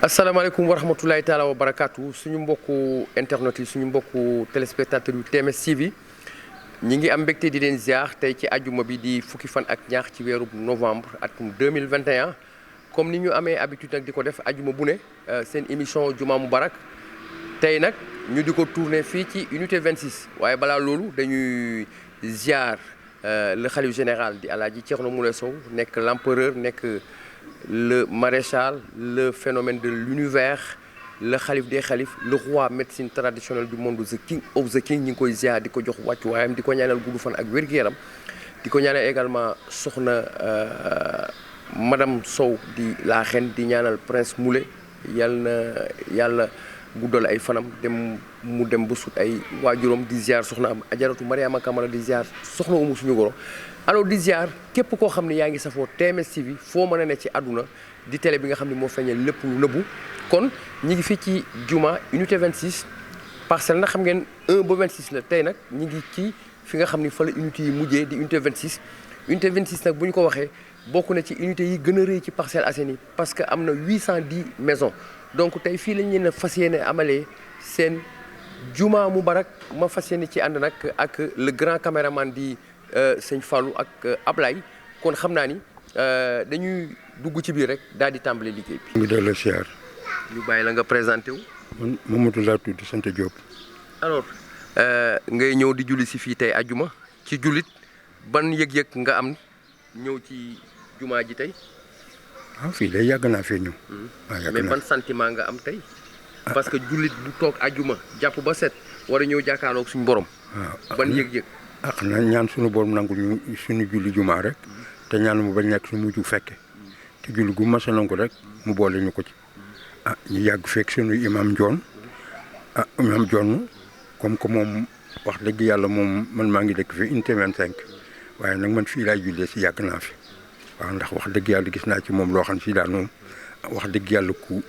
asalaamaaleykum wa rahmatulahi taala wa barakaatu suñu mbokku internet yi suñu mbokku téléspectateurs yu TMS TV ñi ngi am mbégte di leen ziar tey ci ajuma bi di fukki fan ak ñaar ci weeru novembre atum 2021 comme ni ñu amee habitude nag di ko def ajuma bu ne seen émission Juma Mubarak tey nag ñu di ko tourné fii ci unité 26 waaye balaa loolu dañuy ziar le khalife général di Alaaji Thierno Moule Sow nekk l'empereur nekk le maréchal, le phénomène de l'univers, le khalife des khalifes, le roi médecine traditionnelle du monde, the king of the king, ñu ngi koy ziar di ko jox wàccuwaayam di ko ñaanal gudd fan ak wér-gu-yaram di ko ñaanal également soxna madame Sow di la reine di ñaanal prince Moulé yàlla guddal ay fanam mu dem ba sut ay waajuram di ziar soxna am ajaratu Mariama Kamara di ziar soxna umu suñu goro alors di ziar képp koo xam ne yaa ngi safoo TMS TV foo mën a ne ci àdduna di télé bi nga xam ne moo feeñal lépp lu nëbbu kon ñi ngi fii ci juma unité 26 parcelle nag xam ngeen 1 ba 26 la tey nag ñi ngi ci fi nga xam ni fa la unité yi mujjee di unité 26 unité 26 nag bu ñu ko waxee bokk na ci unité yi gën a rëy ci Parcelles Assainies parce que am na 810 maisons donc tey fii lañ leen a fas yéene amalee seen juma mubarak ma fas yéene ci ànd nag ak le grand caméraman di sëñ Fallou ak Ablaye kon xam naa ni dañuy dugg ci biir rek daal di tàmbale liggéey bi. mu delloo siyaar. ñu bàyyi la nga présenté wu. man Mamadou laa tudd sant Diop. alors ngay ñëw di julli si fii tey ajuma ci jullit ban yëg-yëg nga am ñëw ci jumaa ji tey. ah fii day yàgg naa fee ñëw. mais ban sentiment nga am tey. parce que jullit bu toog ajuma jàpp ba set war a ñëw jàkkaarloog suñu borom. waaw ban yëg-yëg. ah xanaa ñaan suñu borom nangul ñu suñu julli jumaa rek te ñaan mu bañ nekk su mujj fekke te julli gu mas a nangu rek mu boole ñu ko ci ah ñu yàgg fekk suñu imam John comme que moom wax dëgg yàlla moom man maa ngi dëkk fi unité 25 waaye nag man fii laay jullee si yàgg naa fi waaw ndax wax dëgg yàlla gis naa ci moom loo xam si daal moom wax dëgg yàlla ku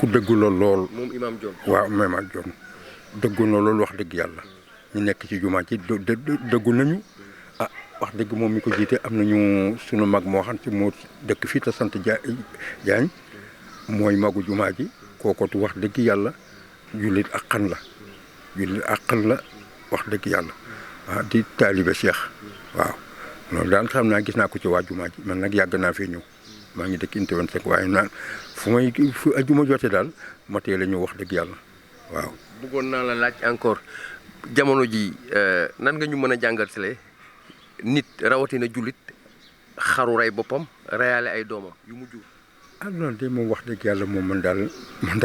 dëggu la lool. moom imam John. waaw même ak John dëggu na loolu wax dëgg yàlla. ñu nekk ci jumaa ci dëggu nañu ah wax dëgg moom mi ko jiite am nañu sunu mag moo xam ci moo dëkk fii te sant Jaañ mooy magu jumaa ji kookootu wax dëgg yàlla jullit ak xan la wax dëgg yàlla ah di taalibe Cheikh waaw loolu daal xam naa gis naa ko ci waa jumaa ji man nag yàgg naa fee ñëw maa ngi dëkk unité 25 waaye naan fu ajuma jote daal ma teel a ñëw wax dëgg yàlla waaw. bëggoon naa la laaj encore. jamono ji nan nga ñu mën a jàngatale nit rawatina jullit xaru rey boppam reyaale ay doomam yu mu jur. ah loolu de moom wax dëgg yàlla moom man daal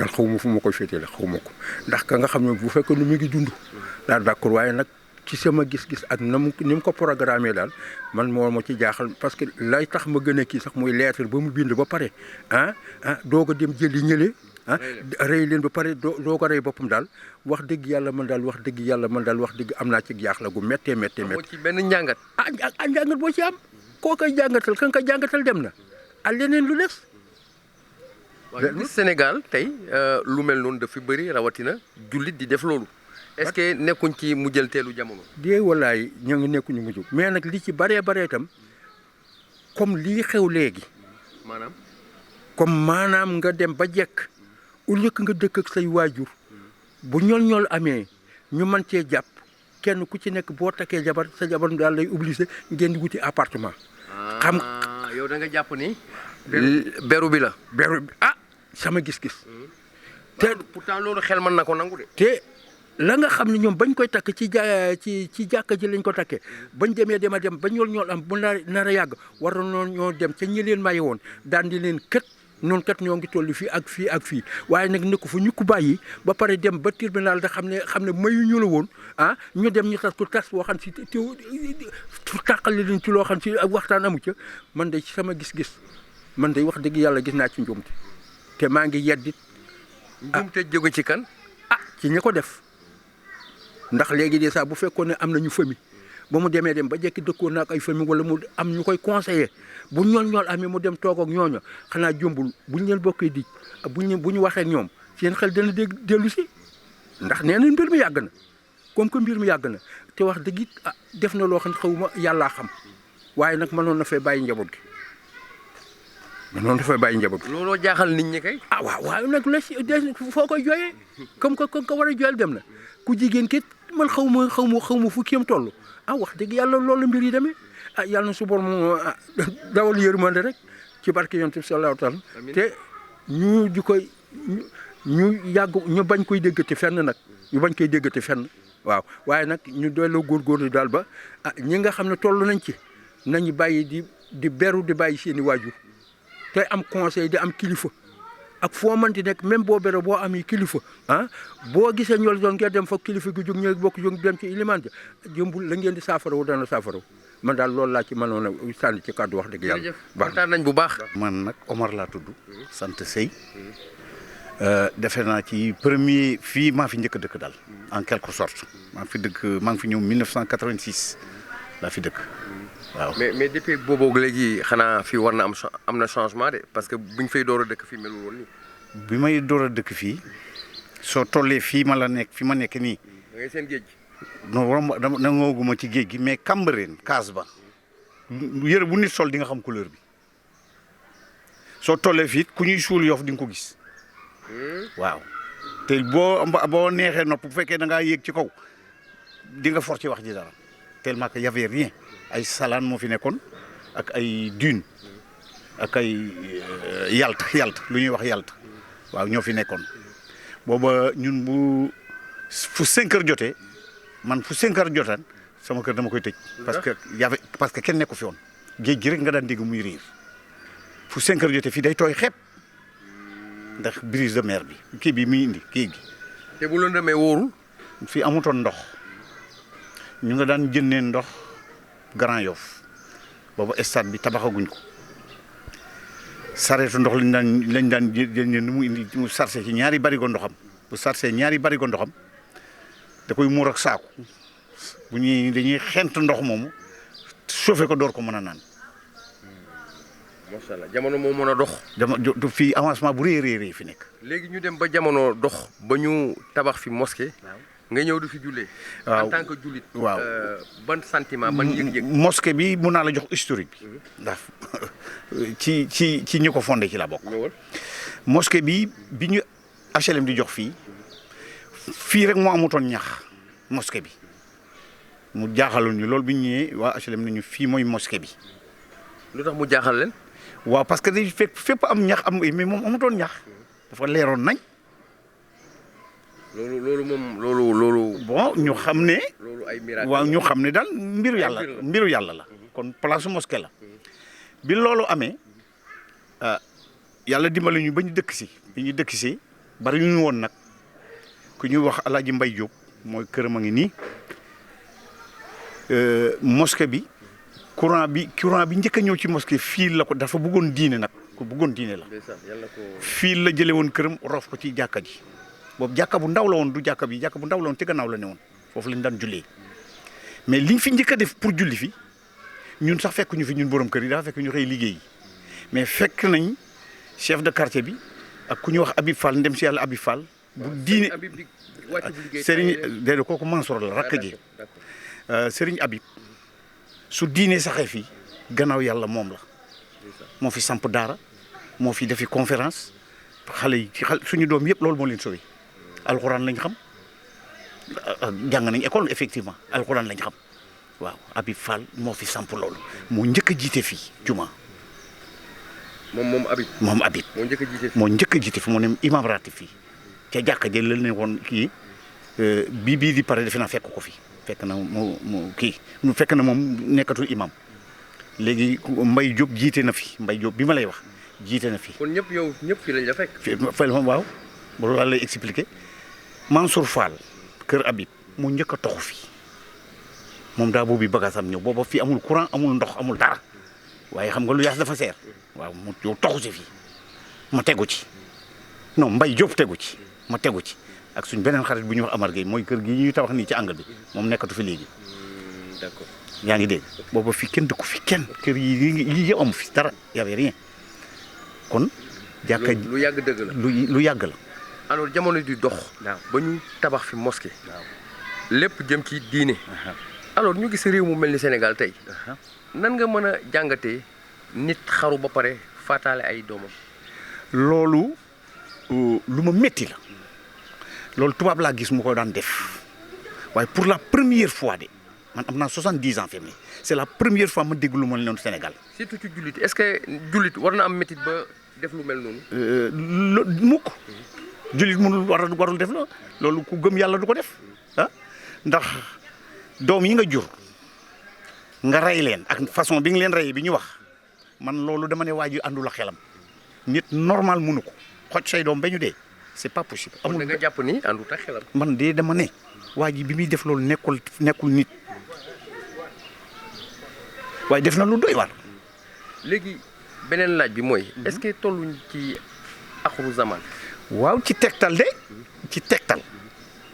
xaw ma fu ma koy féetale xaw ma ko ndax ka nga xam ne bu fekkee ne mi ngi dund daal d'accord waaye nag ci sama gis-gis ak ni mu ko programmé daal man moo ma ci jaaxal parce que lay tax ma gën a kii sax muy lettre ba mu bind ba pare doog a dem jëli ñële. rey leen ba pare doo ko rey boppam daal wax dëgg yàlla man daal wax dëgg am naa ci jaaxle gu méttee. moo ci benn njàngat. njàngat boo ci am koo koy jàngatal ka nga koy jàngatal dem na leneen lu des. waaw Sénégal tey lu mel noonu dafa bëri rawatina jullit di def loolu. est-ce que nekkuñ ci mujjanteelu jamono. dee walaay ñoo ngi nekkuñu mujj mais nag li ci baree itam comme lii xew léegi. maanaam nga dem ba jekk. au lieu que nga dëkk ak say waajur bu ñool amee ñu mën cee jàpp kenn ku ci nekk boo takkee jabar sa jabar daal lay obligé ngeen di wuti appartement. xam yow da nga jàpp ni. beru bi la. beru bi sama gis-gis. te pourtant loolu xel mën na ko nangu de. te la nga xam ne ñoom bañ koy takk ci jàkka ji lañ ko takkee bañ dem ba ñool am bu nar a yàgg war na ñoo dem ca ñi leen maye woon daan di leen kët. noonu kat ñoo ngi toll fii ak fii waaye nag ne ko fu ñu ko bàyyi ba pare dem ba tribunal da xam ne mayu ñu la woon ñu dem ñu tas ko tas boo xam si tàqali leen ci loo xam si ak waxtaan amu ca man de ci sama gis-gis man de wax dëgg yàlla gis naa ci njuumte te maa ngi yeddit. njuumte jóge ci kan. ci ñi ko def ndax léegi de sax bu fekkoon ne am nañu famille ba mu demee dem ba jekki dëkkoon na ak ay famille wala mu am ñu koy conseiller bu ñool amee mu dem toog ak ñooñu xanaa jombul bu ñu leen bokkee di bu ñu waxee ak ñoom seen xel dana dellu si ndax nee na mbir mi yàgg na comme que mbir mi yàgg na te wax dëgg it def na loo xam ne xawma yàllaa xam waaye nag mënoon na fee bàyyi njaboot gi mais noonu dafay bàyyi njaboot. looloo jaaxal nit ñi kay. ah waaw nag la si foo koy jooyee comme que ko war a jooyal dem na ku jigéen kit man xaw ma fu kiyam toll wax dëgg yàlla loolu mbir yi demee yàlla na su borom dawal yërmande rek ci barke yonent bi sallallahu alayhi wa sallam te ñu di koy ñu yàgg ñu bañ koy déggati fenn nag ñu bañ koy déggati fenn waaw waaye nag ñu doyloo góorgóorlu daal ba ñi nga xam ne toll nañ ci nañu bàyyi di beru di bàyyi seeni waajur te am conseil di am kilifa ak foo mënti nekk même boo bere boo am kilifa boo gisee ñool doon ngeen dem fa kilifa gi jóg ñëw bokk jóg dem ci ilimaan jëmbul la ngeen di saafarawu dana saafarawu man daal loolu laa ci mënoon a sànni ci kàddu wax dëgg yàlla. waxtaan nañ bu baax. man nag Omar laa tudd sant Sey defe naa ci premier fii maa fi njëkk a dëkk daal en quelque sorte maa ngi fi ñëw 1986 laa fi dëkk waaw. mais depuis boobu léegi xanaa fii war na am na changement de parce que buñ fay door a dëkk fii melul woon nii. bi may door a dëkk fii soo tollee fii ma nekk nii. da ngay seen géej. non nangooguma ci géej gi mais Cambérène kaas ba yëre bu nit sol di nga xam couleur bi soo tollee fii ku ñuy suul Yoff di nga ko gis waaw te boo neexee nopp bu fekkee da ngaa yéeg ci kaw di nga for ci wax ji dara tellement que y avait rien ay salaan moo fi nekkoon ak ay dune ak ay yalt lu ñuy wax yalt waaw ñoo fi nekkoon booba ñun fu 5 heures jotee man fu 5 heures jotaan sama kër dama koy tëj parce que kenn nekku fi woon géej gi rek nga daan dégg muy riir fu 5 heures jotee fii day tooy xepp ndax brise de mer bi kii bi muy indi géej gi. te bu la demee wóorul. fii amutoon ndox ñu nga daan jëndee ndox Grand Yoff boobu stade bi tabaxaguñ ko sareetu ndox lañ daan jëndee nu mu indi mu sarse ci ñaari barigo ndoxam bu sarse ñaari barigo ndoxam da koy muur ak saaku bu dañuy xent ndox moomu chauffé ko door ko mën a naan. macha allah jamono moo mën a dox. jamono fii avancement bu rëy fi nekk. léegi ñu dem ba jamono dox ba ñu tabax fi mosquée. nga ñëw du fi jullee. waaw en tant que jullit. waaw ban sentiment ban yëg-yëg. mosquée bi mun naa la jox historique bi. ndax ci ñi ko fondé ci la bokk. mosquée bi ñu HLM di jox fii rek moo amutoon ñax mosquée bi mu jaaxaloon ñu loolu bi ñu ñëwee waa HLM nañu fii mooy mosquée bi. lu tax mu jaaxal leen. waaw parce que day fépp am ñax mais moom amutoon ñax dafa leeroon nañ. loolu. bon ñu xam ne. loolu ay miracle waaw ñu xam ne daal mbiru yàlla la. kon place mosquée la. bi loolu amee yàlla dimbali ñu ba ñu dëkk si. bi ñu dëkk si bari ñu woon nag ku ñuy wax El Hadj Mbaye Diop mooy këram a ngi nii mosquée bi. courant bi njëkk a ñëw ci mosquée fii la ko dafa bëggoon diine nag ku bëggoon diine la fii la jële woon këram rof ko ci jàkka ji boobu jàkka bu ndaw la woon du jàkka bu ndaw la woon ci gannaaw la ne woon foofu lañ daan jullee mais liñ fi njëkk a def pour julli fi ñun sax fekk ñu fi ñun borom kër yi dafa fekk ñu xëy liggéey mais fekk nañ chef de quartier bi ak ku ñuy wax Habib Fall ndem si yàlla Habib Fall bu diine Serigne déedéet kooku Mansour la rakk ji Serigne Habib su diine saxee fii gannaaw yàlla moom la moo fi samp daara moo fi defi conférence xale suñu doom yëpp loolu moo leen sauvé alxuraan lañ xam jàng nañ école effectivement alxuraan lañ xam waaw Habib Fall moo fi samp loolu moo njëkk a jiite fii juma. moom Habib. moo njëkk a jiite fii moo ne imam ratib fii ca jàkka jël la ne woon kii bii di pare defe naa fekk ko fi. fekk na moom nekkatul imam léegi Mbaye Diop jiite na fi Mbaye Diop bi ma lay wax jiite na fi. kon ñëpp fii lañ la fekk. fii waaw loolu laa lay expliqué Mansour Fall kër Habib mu njëkk a toxu fii moom daa boobu bagaasam ñëw booba fii amul courant amul ndox amul dara waaye xam nga lu yaas dafa seer waaw mu yow toxu si fii ma tegu ci non Mbaye Diop tegu ci ma tegu ci. ak suñ beneen xarit bu ñuy wax Amar Gueye mooy kër gi ñuy tabax nii ci angle bi moom nekkatu fi léegi. d'accord yaa ngi dégg booba fi kenn dëkku fi kenn kër yi amu fi dara y avait rien kon. jàkka lu yàgg dëgg la lu yàgg la. alors jamono di dox. ba ñu tabax fi mosquée. lépp jëm ci diine. alors ñu gis réew mu mel ni Sénégal tey. nan nga mën a jàngatee nit xaru ba pare faataale ay doomam. loolu lu ma métti la loolu tubaab laa gis mu ko daan def waaye pour la première fois de man am naa 70 ans fi mu ne c'est la première fois ma dégg lu mel noonu Sénégal. surtout ci jullit est-ce que jullit war na am métit ba def lu mel noonu. mukk jullit mënul warul def la loolu ku gëm yàlla du ko def ah ndax doom yi nga jur nga rey leen ak façon bi nga leen rey bi ñu wax man loolu dama ne waa ji àndul ak xelam nit normal mënu ko xoj say doom ba ñu dee c'est pas possible. amul nga jàpp ni àndut ak xelam. man de dama ne waa ji bi muy def loolu nekkul nit waaye def na lu doy war. léegi beneen laaj bi mooy. est-ce que tolluñ ci axiru zaman. waaw ci tegtal de ci tegtal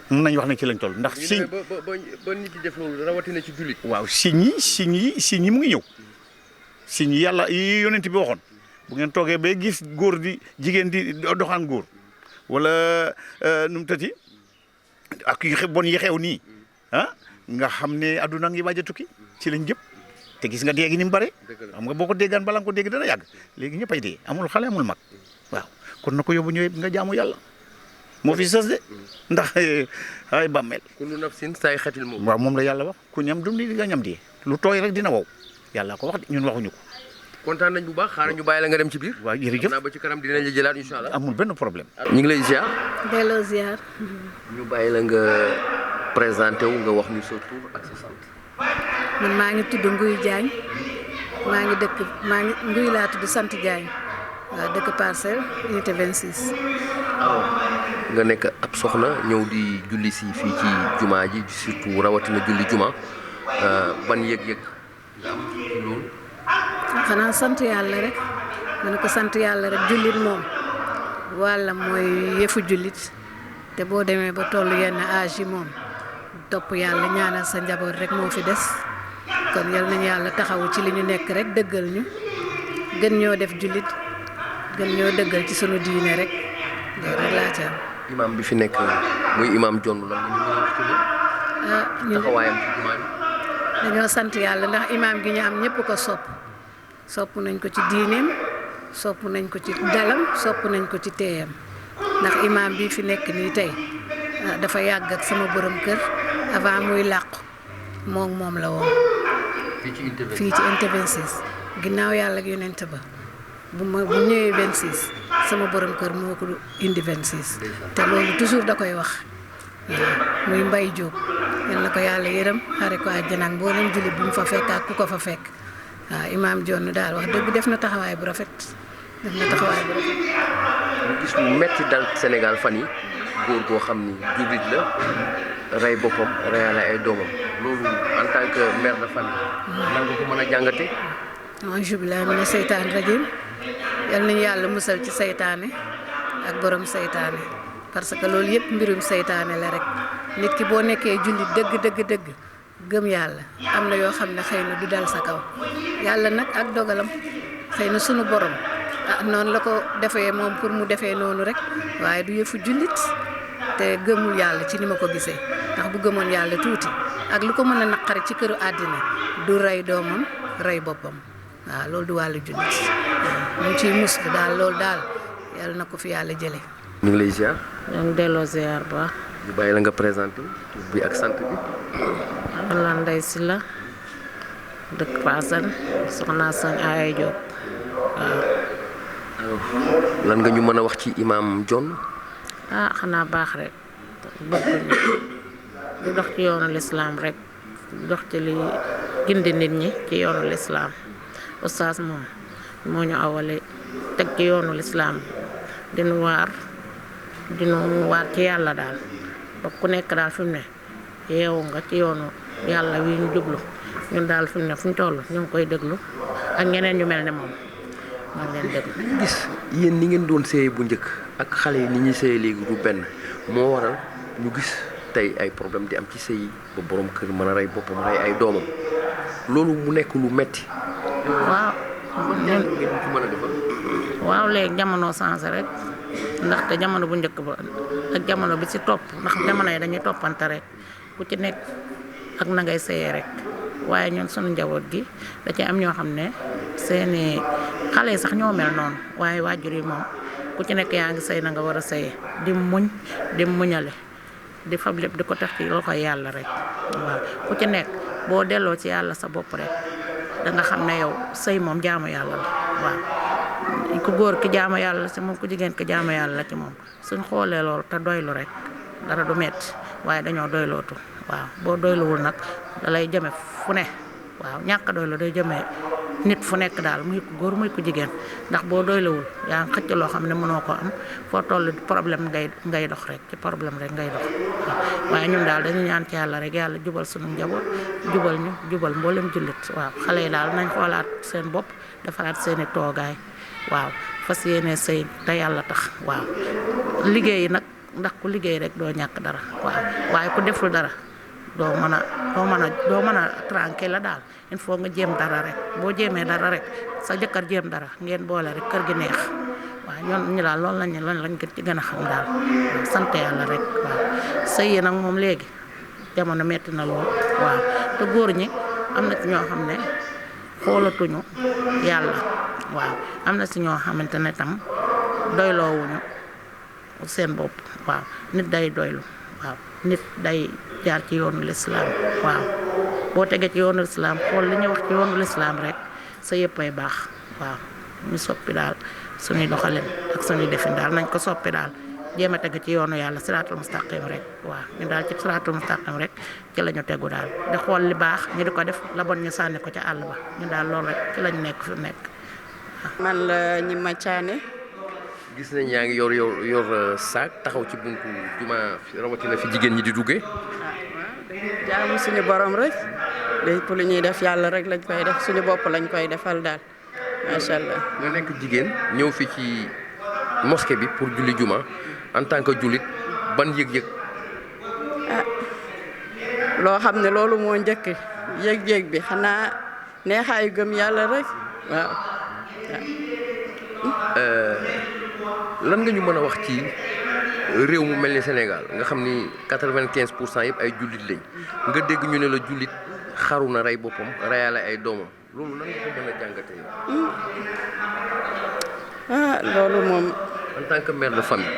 mun nañu wax ne ci lañ toll ndax. signe ba nit di def loolu rawatina ci jullit. waaw signes yi mu ngi ñëw signes yi yàlla yi yonent bi waxoon bu ngeen toogee ba gis góor di jigéen di doxaan góor wala nu mu tëti ak yu bon yi xew nii ah nga xam ne adduna ngi waaj a tukki ci lañ jëm te gis nga dee gi ni mu bare xam nga boo ko déggaan balaa nga ko dégg dana yàgg léegi ñëppay dee amul xale amul mag waaw kon na ko yóbbu ñëwee nga jaamu yàlla moo fi sës de ndax ay bàmmeel. kullu nafsin saay xetil moom. waaw moom la yàlla wax ku ñam dum di nga ñam di lu tooy rek dina wow yàlla ko wax de ñun waxuñu ko. kontaan nañ bu baax xaaral ñu bàyyi la nga dem ci biir. waaw jërëjëf naa ba ci kanam dinañ la jëlaat incha allah. amul benn problème. ñu ngi lay ziar. delloo ziar. ñu bàyyi la nga présenté wu nga wax ñu sa tur ak sa sant. man maa ngi tudd Nguy Diagne maa ngi Nguy laa tudd sant Diagne waaw dëkk Parcelles unité 26. nga nekk ab soxna ñëw di julli si fii ci jumaa ji surtout rawatina julli juma ban yëg-yëg nga am ci loolu. xanaa sant yàlla rek ma ne ko sant yàlla rek jullit moom walla mooy yëfu jullit te boo demee ba tollu yenn âge yi moom topp yàlla ñaanal sa njaboot rek moo fi des kon yal nañu yàlla taxawu ci li ñu nekk rek dëggal ñu gën ñoo def jullit gën ñoo dëggal ci sunu diine rek loolu rek laa ci am. imam bi fi nekk muy imam John lan la ñu mën a wax ci loolu. taxawaayam ci jumaa ji. dañoo sant yàlla ndax imam gi ñu am ñëpp ko sopp nañ ko ci diineem sopp nañ ko ci dalam sopp nañ ko ci teeyam ndax imam bi fi nekk nii tey dafa yàgg ak sama borom kër avant muy làqu moom la woon. fii ci unité 26 ginnaaw yàlla ak yonent ba bu ñëwee 26 sama borom kër moo ko indi 26 te loolu toujours da koy wax muy Mbay Jóob yal na ko yàlla yërëm xare ko àjjana ak mboolem jullit bu mu fa fekk ak ku ko fa fekk waaw imaam Jonn daal wax dëgg def na taxawaay bu rafet. ñu gis lu metti dal Sénégal fan yi góor goo xam ni jullit la rey boppam reyale ay doomam loolu en tant que mère de famille. nan nga ko mën a jàngate. auzu billaahi mina seytaani rajiim yal nañu yàlla musal ci seytaane ak borom seytaane parce que loolu yëpp mbirum seytaane la rek nit ki boo nekkee jullit dëgg gëm yàlla am na yoo xam ne xëy na du dal sa kaw yàlla nag ak dogalam xëy na sunu borom noonu la ko defee moom pour mu defee noonu rek waaye du yëfu jullit te gëmul yàlla ci ni ma ko gisee ndax bu gëmoon yàlla tuuti ak lu ko mën a naqari ci këru àddina du rey doomam rey boppam waaw loolu du wàllu jullit waaw ñu ciy muslu daal loolu daal yàlla na ko fi yàlla jële ñu ngi lay ziar. ñoo ngi delloo ziar bu baax. ñu bàyyi la nga présenté tur bi ak sant bi. Allah Ndeye Sylla dëkk Parcelles soxna Sëñ Aya Diop waaw. lan nga ñu mën a wax ci imam John. xanaa baax rek bëgg di dox ci yoonu lislaam rek dox ci li gindi nit ñi ci yoonu lislaam oustaz moom moo ñu awale teg ci yoonu lislaam dinu waar ci yàlla daal ba ku nekk daal fi mu ne yeewu nga ci yoonu yàlla wi ñu jublu ñun daal fi mu ne fu ñu toll ñu ngi koy déglu ak ñeneen ñu mel ne moom maa ngi leen déglu. gis yéen ni ngeen doon seey bu njëkk ak xale yi ni ñuy seey léegi du benn moo waral ñu gis tey ay problème di am ci sëy ba borom kër mën a rey boppam rey ay doomam loolu mu nekk lu metti. waaw léegi jamono changé rek ndaxte jamono bu njëkk ba ak jamono bi ci topp ndax jamono yi dañuy toppante rek ku ci nekk ak na ngay sëyee rek waaye ñun sunu njaboot gi da ci am ñoo xam ne seeni xale yi sax ñoo mel noonu waaye waajur yi moom ku ci nekk yaa ngi sëy na nga war a sëyee di muñ di muñale di fab lépp di ko tax ci loxoy yàlla rek waaw ku ci nekk boo delloo ci yàlla sa bopp rek da nga xam ne yow sëy moom jaamu yàlla la waaw ku góor ki jaamu yàlla la ci moom ku jigéen ki jaamu yàlla la ci moom suñ xoolee loolu te doylu rek dara du metti waaye dañoo doylootu waaw boo doyluwul nag da lay jëme fu ne waaw ñàkk doylu day jëmee nit fu nekk daal muy ku góor muy ku jigéen ndax boo doyluwul yaa ngi xëcc loo xam ne mënoo ko am foo toll problème ngay dox rek ci problème rek ngay dox waaye ñun daal dañu ñaan ci yàlla rek yàlla jubal sunu njaboot jubal ñu jubal mboolem jullit waaw xale yi daal nañ xoolaat seen bopp defaraat seeni toogaay waaw fas yéene sëy te yàlla tax waaw liggéey nag ndax ku liggéey rek doo ñàkk dara waaw waaye ku deful dara doo mën a tranquille la daal il faut nga jéem dara rek boo jéemee dara rek sa jëkkër jéem dara ngeen boole rek kër gi neex waaw ñoom ñu daal loolu lañ ci gën a xam daal waaw sant yàlla rek waaw sëy yi nag moom léegi jamono metti na lool waaw te góor ñi am na ci ñoo xam ne xoolatuñu yàlla waaw am na ci ñoo xamante ne tam doyloowuñu seen bopp waaw nit day doylu waaw nit day jaar ci yoonu lislaam waaw boo tegee ci yoonu lislaam xool li ñuy wax ci yoonu lislaam rek sa yëppay baax waaw ñu soppi daal suñuy doxalin ak suñuy defin daal nañ ko soppi daal jéem a teg ci yoonu yàlla siraatul mustaqim rek waaw ñu daal ci siraatul mustaqim rek ci la ñu tegu daal di xool li baax ñu di ko def la bon ñu sànni ko ca àll ba ñu daal loolu rek ci lañu nekk fi nekk man la ñi ma caane gis nañ yaa ngi yor saak taxaw ci buntu juma rawatina fi jigéen ñi di duggee. jaamu suñu borom rek lépp lu ñuy def yàlla rek lañ koy def suñu bopp lañ koy defal daal macha allah. nga nekk jigéen ñëw fi ci mosquée bi pour julli juma en tant que jullit ban yëg-yëg. loo xam ne loolu moo njëkk yëg-yëg bi xanaa neexaayu gëm yàlla rek waaw. lan nga ñu mën a wax ci réew mu mel ni Sénégal nga xam ni 95% yëpp ay jullit lañ nga dégg ñu ne la jullit xaru na rey boppam reyaale ay doomam loolu nan nga ko mën a jàngatee. loolu moom. en tant que mère de famille.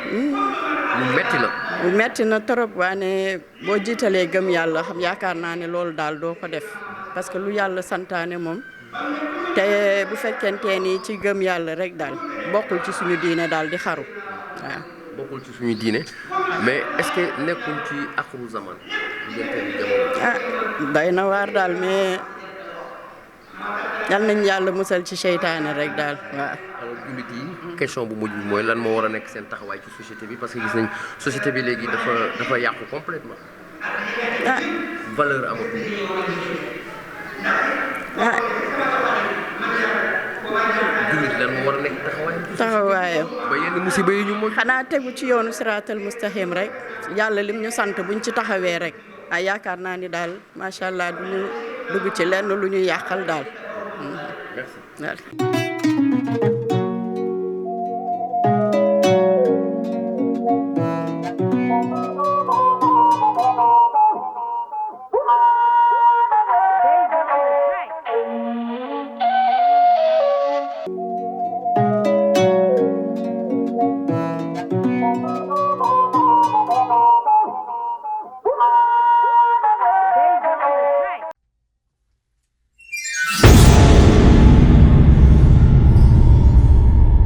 mu metti na. mu metti na trop waane boo jiitalee gëm yàlla xam yaakaar naa ne loolu daal doo ko def parce que lu yàlla santaane moom te bu fekkente ni ci gëm yàlla rek daal bokkul ci suñu diine daal di xaru waaw. bokkul ci suñu diine mais est-ce que nekkul ci axiru zaman. day na waar daal mais yal nañ yàlla musal ci seytaane rek daal waaw. alors jullit yi question bu mujj bi mooy lan moo war a nekk seen taxawaay ci société bi parce que gis nañ société bi léegi dafa yàqu complètement. valeur amatul. jullit lan moo war a nekk taxawaayam. ba yenn musiba yi ñu mën. xanaa tegu ci yoonu siraatal mustaqim rek yàlla lim ñu sant buñ ci taxawee rek yaakaar naa ni daal macha allah duñu dugg ci lenn lu ñuy yàqal daal. merci.